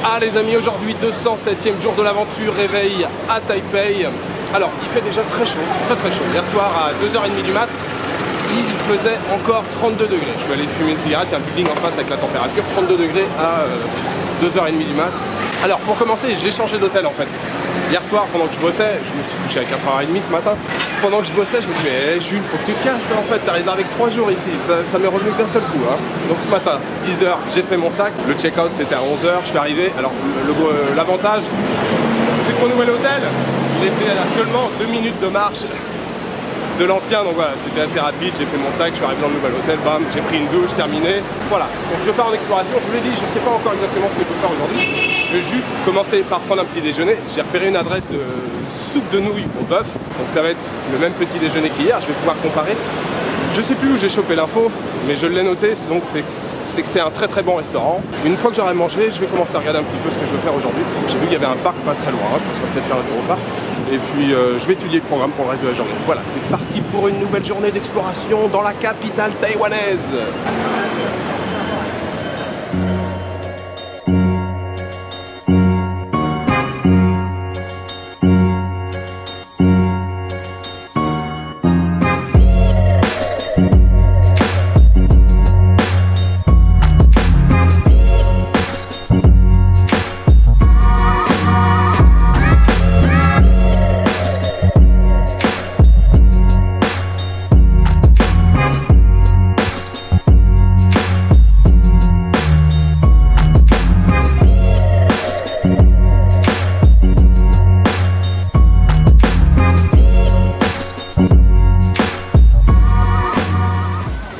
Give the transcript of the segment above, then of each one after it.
Ah les amis, aujourd'hui 207e jour de l'aventure, réveil à Taipei. Alors il fait déjà très chaud, très chaud. Hier soir à 2h30 du mat, il faisait encore 32 degrés. Je suis allé fumer une cigarette, il y a un building en face avec la température, 32 degrés à 2h30 du mat. Alors pour commencer, j'ai changé d'hôtel en fait. Hier soir, pendant que je bossais, je me suis couché à 4h30 ce matin. Pendant que je bossais, je me dis mais Jules, faut que tu te casses en fait, t'as réservé que 3 jours ici, ça m'est revenu d'un seul coup. Hein. Donc ce matin, 10h, j'ai fait mon sac. Le check-out c'était à 11h, je suis arrivé. Alors l'avantage, c'est que mon nouvel hôtel, il était à seulement 2 minutes de marche de l'ancien, donc voilà, c'était assez rapide, j'ai fait mon sac, je suis arrivé dans le nouvel hôtel, bam, j'ai pris une douche, terminé, voilà. Donc je pars en exploration, je vous l'ai dit, je ne sais pas encore exactement ce que je vais faire aujourd'hui, je vais juste commencer par prendre un petit déjeuner, j'ai repéré une adresse de soupe de nouilles au bœuf, donc ça va être le même petit déjeuner qu'hier, je vais pouvoir comparer. Je sais plus où j'ai chopé l'info, mais je l'ai noté, donc c'est que c'est un très bon restaurant. Une fois que j'aurai mangé, je vais commencer à regarder un petit peu ce que je vais faire aujourd'hui. J'ai vu qu'il y avait un parc pas très loin, je pense qu'on va peut-être faire un tour au parc. Et puis je vais étudier le programme pour le reste de la journée. Voilà, c'est parti pour une nouvelle journée d'exploration dans la capitale taïwanaise.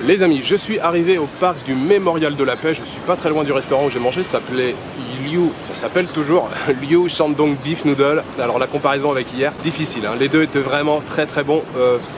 Les amis, je suis arrivé au parc du Mémorial de la Paix, je suis pas très loin du restaurant où j'ai mangé, ça s'appelait Liu, ça s'appelle toujours Liu Shandong Beef Noodle. Alors la comparaison avec hier, difficile, hein. Les deux étaient vraiment très bons,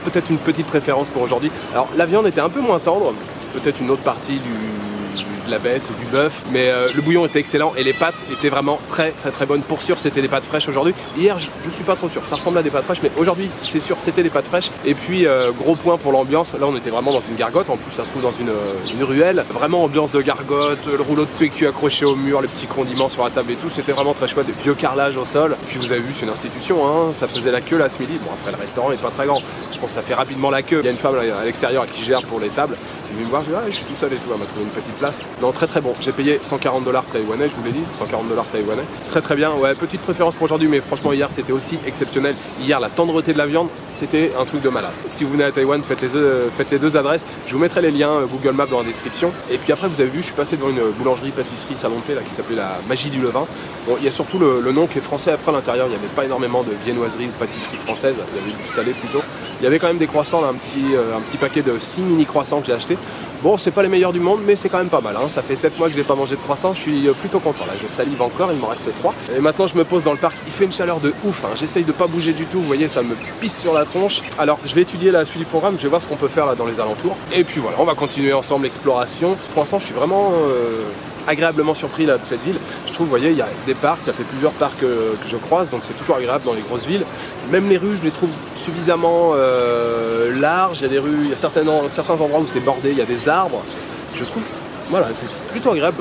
peut-être une petite préférence pour aujourd'hui. Alors la viande était un peu moins tendre, peut-être une autre partie de la bête ou du bœuf, mais le bouillon était excellent et les pâtes étaient vraiment très bonnes. Pour sûr, c'était des pâtes fraîches aujourd'hui. Hier, je suis pas trop sûr, ça ressemble à des pâtes fraîches, mais aujourd'hui, c'est sûr, c'était des pâtes fraîches. Et puis, gros point pour l'ambiance, là, on était vraiment dans une gargote, en plus, ça se trouve dans une ruelle, vraiment ambiance de gargote, le rouleau de PQ accroché au mur, les petits condiments sur la table et tout, c'était vraiment très chouette, des vieux carrelages au sol. Et puis, vous avez vu, c'est une institution, hein, ça faisait la queue là ce midi. Bon, après, le restaurant n'est pas très grand, je pense que ça fait rapidement la queue. Il y a une femme à l'extérieur qui gère pour les tables. Je vais me voir, je suis tout seul et tout, elle m'a trouvé une petite place. Non, très bon. J'ai payé 140 $ taïwanais, je vous l'ai dit, 140 $ taïwanais. Très bien, ouais, petite préférence pour aujourd'hui, mais franchement, hier, c'était aussi exceptionnel. Hier, la tendreté de la viande, c'était un truc de malade. Si vous venez à Taïwan, faites les deux adresses. Je vous mettrai les liens Google Maps dans la description. Et puis après, vous avez vu, je suis passé devant une boulangerie, pâtisserie, salon de thé, là, qui s'appelait la Magie du Levain. Bon, il y a surtout le nom qui est français. Après, à l'intérieur, il n'y avait pas énormément de viennoiserie ou pâtisserie française. Il y avait du salé plutôt. Il y avait quand même des croissants, là, un petit paquet de 6 mini croissants que j'ai acheté. Bon, c'est pas les meilleurs du monde, mais c'est quand même pas mal, hein. Ça fait 7 mois que j'ai pas mangé de croissant, je suis plutôt content. Là, je salive encore, il m'en reste 3. Et maintenant, je me pose dans le parc. Il fait une chaleur de ouf, hein. J'essaye de pas bouger du tout. Vous voyez, ça me pisse sur la tronche. Alors, je vais étudier la suite du programme. Je vais voir ce qu'on peut faire là dans les alentours. Et puis voilà, on va continuer ensemble l'exploration. Pour l'instant, je suis vraiment agréablement surpris là de cette ville. Je trouve, vous voyez, il y a des parcs, ça fait plusieurs parcs que je croise, donc c'est toujours agréable dans les grosses villes. Même les rues, je les trouve suffisamment larges. Il y a des rues, il y a certains endroits où c'est bordé, il y a des arbres. Je trouve, voilà, c'est plutôt agréable.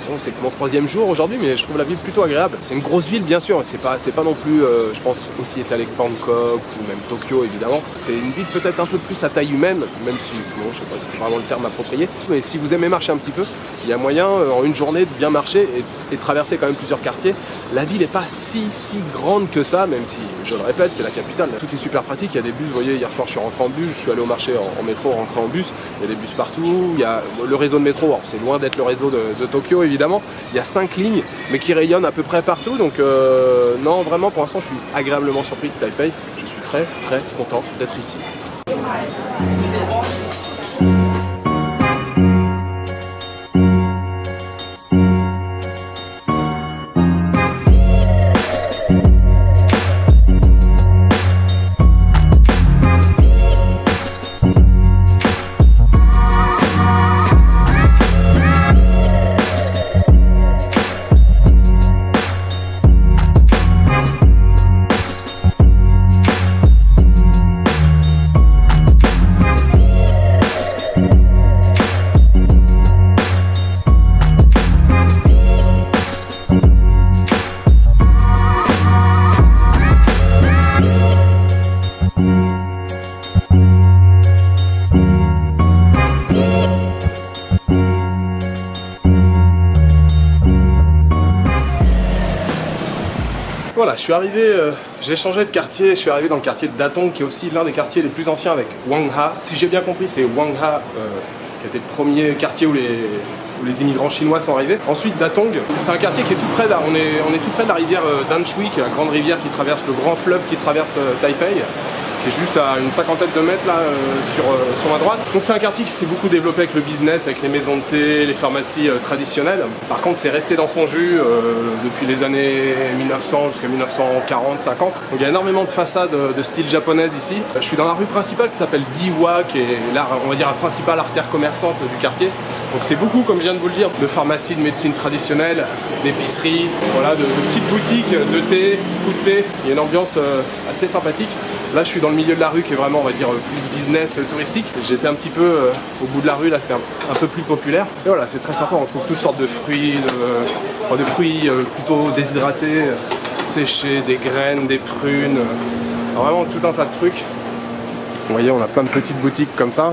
Bon, c'est que mon 3e jour aujourd'hui, mais je trouve la ville plutôt agréable. C'est une grosse ville, bien sûr, c'est pas non plus, je pense, aussi étalé que Bangkok ou même Tokyo, évidemment. C'est une ville peut-être un peu plus à taille humaine, même si, bon, je sais pas si c'est vraiment le terme approprié. Mais si vous aimez marcher un petit peu, il y a moyen, en une journée, de bien marcher et traverser quand même plusieurs quartiers. La ville n'est pas si grande que ça, même si, je le répète, c'est la capitale. Tout est super pratique, il y a des bus, vous voyez, hier soir je suis rentré en bus, je suis allé au marché en métro, rentré en bus, il y a des bus partout, il y a le réseau de métro, alors c'est loin d'être le réseau de Tokyo évidemment, il y a 5 lignes, mais qui rayonnent à peu près partout, donc non, vraiment pour l'instant je suis agréablement surpris de Taipei, je suis très content d'être ici. je suis arrivé, j'ai changé de quartier, je suis arrivé dans le quartier de Datong, qui est aussi l'un des quartiers les plus anciens avec Wangha. Si j'ai bien compris, c'est Wangha qui était le premier quartier où les immigrants chinois sont arrivés. Ensuite, Datong, c'est un quartier qui est tout près, là, on est tout près de la rivière Danshui, qui est la grande rivière qui traverse le grand fleuve qui traverse Taipei, qui est juste à une cinquantaine de mètres là sur ma droite. Donc c'est un quartier qui s'est beaucoup développé avec le business, avec les maisons de thé, les pharmacies traditionnelles. Par contre, c'est resté dans son jus depuis les années 1900 jusqu'à 1940-50. Donc il y a énormément de façades de style japonaise ici. Je suis dans la rue principale qui s'appelle Diwa, qui est là, on va dire, la principale artère commerçante du quartier. Donc c'est beaucoup, comme je viens de vous le dire, de pharmacies, de médecine traditionnelle, d'épiceries, voilà, de petites boutiques de thé, coup de thé. Il y a une ambiance assez sympathique. Là, je suis dans le milieu de la rue qui est vraiment, on va dire, plus business touristique. J'étais un petit peu au bout de la rue, là, c'était un peu plus populaire. Et voilà, c'est très sympa, on trouve toutes sortes de fruits, de fruits plutôt déshydratés, séchés, des graines, des prunes, vraiment tout un tas de trucs. Vous voyez, on a plein de petites boutiques comme ça.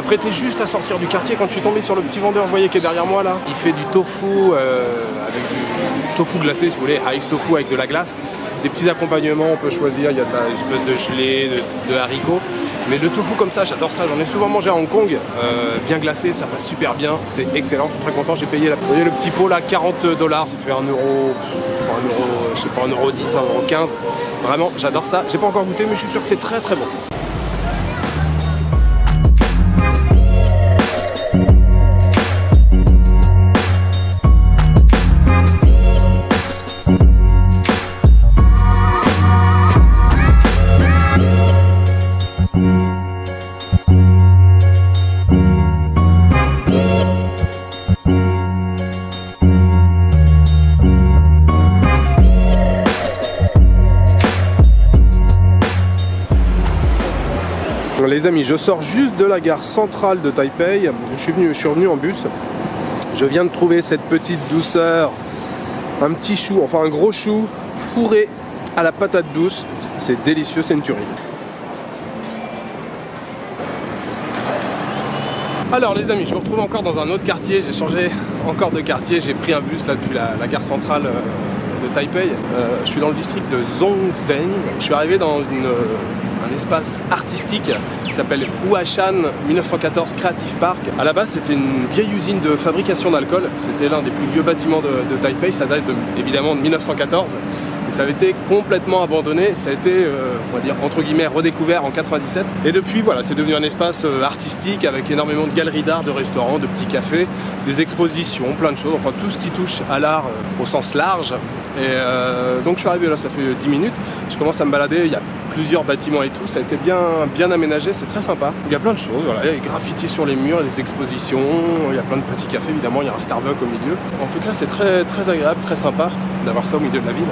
m'apprêtais juste à sortir du quartier quand je suis tombé sur le petit vendeur, vous voyez, qui est derrière moi là. Il fait du tofu avec du tofu glacé, si vous voulez, ice tofu avec de la glace. Des petits accompagnements, on peut choisir, il y a une espèce de gelée, de haricots. Mais le tofu comme ça, j'adore ça, j'en ai souvent mangé à Hong Kong, bien glacé, ça passe super bien, c'est excellent, je suis très content, j'ai payé, vous voyez le petit pot là, 40 $, ça fait 1€, je sais pas, 1,10 €, 1,15 €, vraiment, j'adore ça, j'ai pas encore goûté, mais je suis sûr que c'est très très bon. Les amis, je sors juste de la gare centrale de Taipei, je suis revenu en bus, je viens de trouver cette petite douceur, un petit chou, enfin un gros chou fourré à la patate douce, c'est délicieux, c'est une tuerie. Alors les amis, je me retrouve encore dans un autre quartier, j'ai changé encore de quartier, j'ai pris un bus là depuis la gare centrale de Taipei, je suis dans le district de Zhongzheng, je suis arrivé dans un espace artistique qui s'appelle Huashan 1914 Creative Park. À la base, c'était une vieille usine de fabrication d'alcool. C'était l'un des plus vieux bâtiments de Taipei. Ça date évidemment de 1914. et ça avait été complètement abandonné. Ça a été, on va dire, entre guillemets, redécouvert en 97. Et depuis, voilà, c'est devenu un espace artistique avec énormément de galeries d'art, de restaurants, de petits cafés, des expositions, plein de choses, enfin tout ce qui touche à l'art au sens large. Et donc je suis arrivé là, ça fait 10 minutes, je commence à me balader, il y a plusieurs bâtiments et tout, ça a été bien aménagé, c'est très sympa. Il y a plein de choses, voilà, il y a des graffitis sur les murs, des expositions, il y a plein de petits cafés évidemment, il y a un Starbucks au milieu. En tout cas c'est très agréable, très sympa d'avoir ça au milieu de la ville.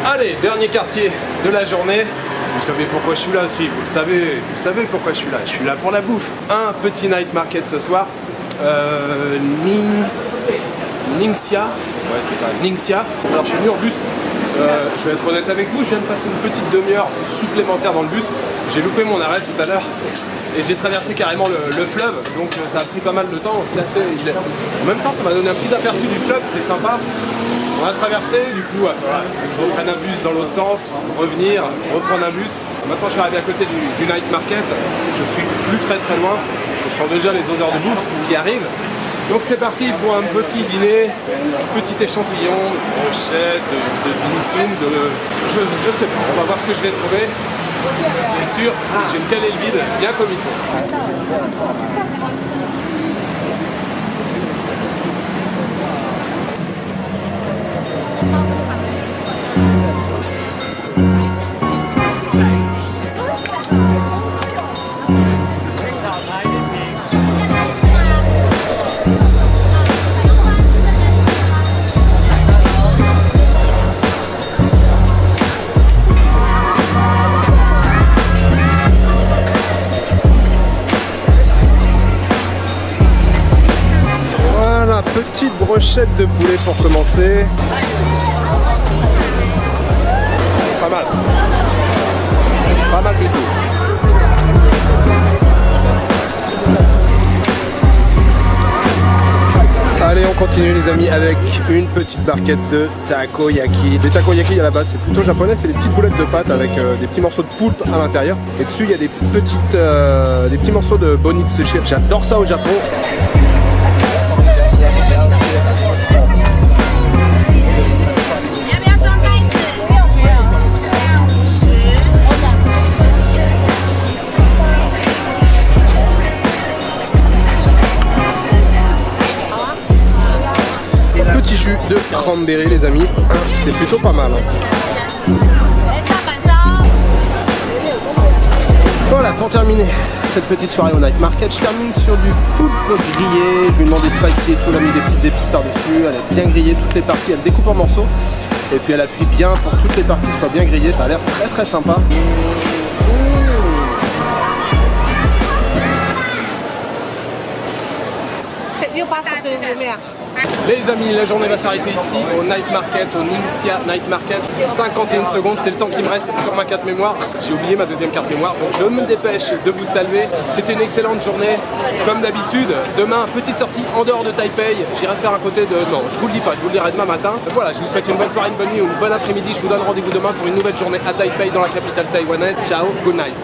Allez, dernier quartier de la journée. Vous savez pourquoi je suis là aussi, vous savez pourquoi je suis là. Je suis là pour la bouffe. Un petit night market ce soir. Ningxia. Ouais, c'est ça, Ningxia. Alors je suis venu en bus. Je vais être honnête avec vous, je viens de passer une petite demi-heure supplémentaire dans le bus. J'ai loupé mon arrêt tout à l'heure. Et j'ai traversé carrément le fleuve, donc ça a pris pas mal de temps. En même temps, ça m'a donné un petit aperçu du fleuve, c'est sympa. On a traversé, du coup, voilà, je reprenne un bus dans l'autre sens, revenir, reprendre un bus. Maintenant, je suis arrivé à côté du night market. Je suis plus très loin. Je sens déjà les odeurs de bouffe qui arrivent. Donc c'est parti pour un petit dîner, petit échantillon, de brochettes, de dim sum, je sais pas, on va voir ce que je vais trouver. Ce qui est sûr, c'est que je vais me caler le vide bien comme il faut. Petite brochette de poulet pour commencer. Pas mal. Pas mal du tout. Allez, on continue les amis avec une petite barquette de takoyaki. Les takoyaki à la base c'est plutôt japonais, c'est des petites boulettes de pâte avec des petits morceaux de poulpe à l'intérieur. Et dessus il y a des petits morceaux de bonite séchée. J'adore ça au Japon. Petit jus de cranberry les amis, c'est plutôt pas mal. Voilà, pour terminer cette petite soirée au night market, je termine sur du poulpe grillé. Je lui ai demandé spicy et tout, elle a mis des petites épices par-dessus. Elle est bien grillée toutes les parties, elle découpe en morceaux. Et puis elle appuie bien pour que toutes les parties soient bien grillées. Ça a l'air très sympa. Les amis, la journée va s'arrêter ici au Night Market, au Ningxia Night Market. 51 secondes, c'est le temps qui me reste sur ma carte mémoire. J'ai oublié ma deuxième carte mémoire, donc je me dépêche de vous saluer. C'était une excellente journée, comme d'habitude. Demain, petite sortie en dehors de Taipei. J'irai faire un côté de... Non, je vous le dis pas, je vous le dirai demain matin. Voilà, je vous souhaite une bonne soirée, une bonne nuit ou une bonne après-midi. Je vous donne rendez-vous demain pour une nouvelle journée à Taipei, dans la capitale taïwanaise. Ciao, good night.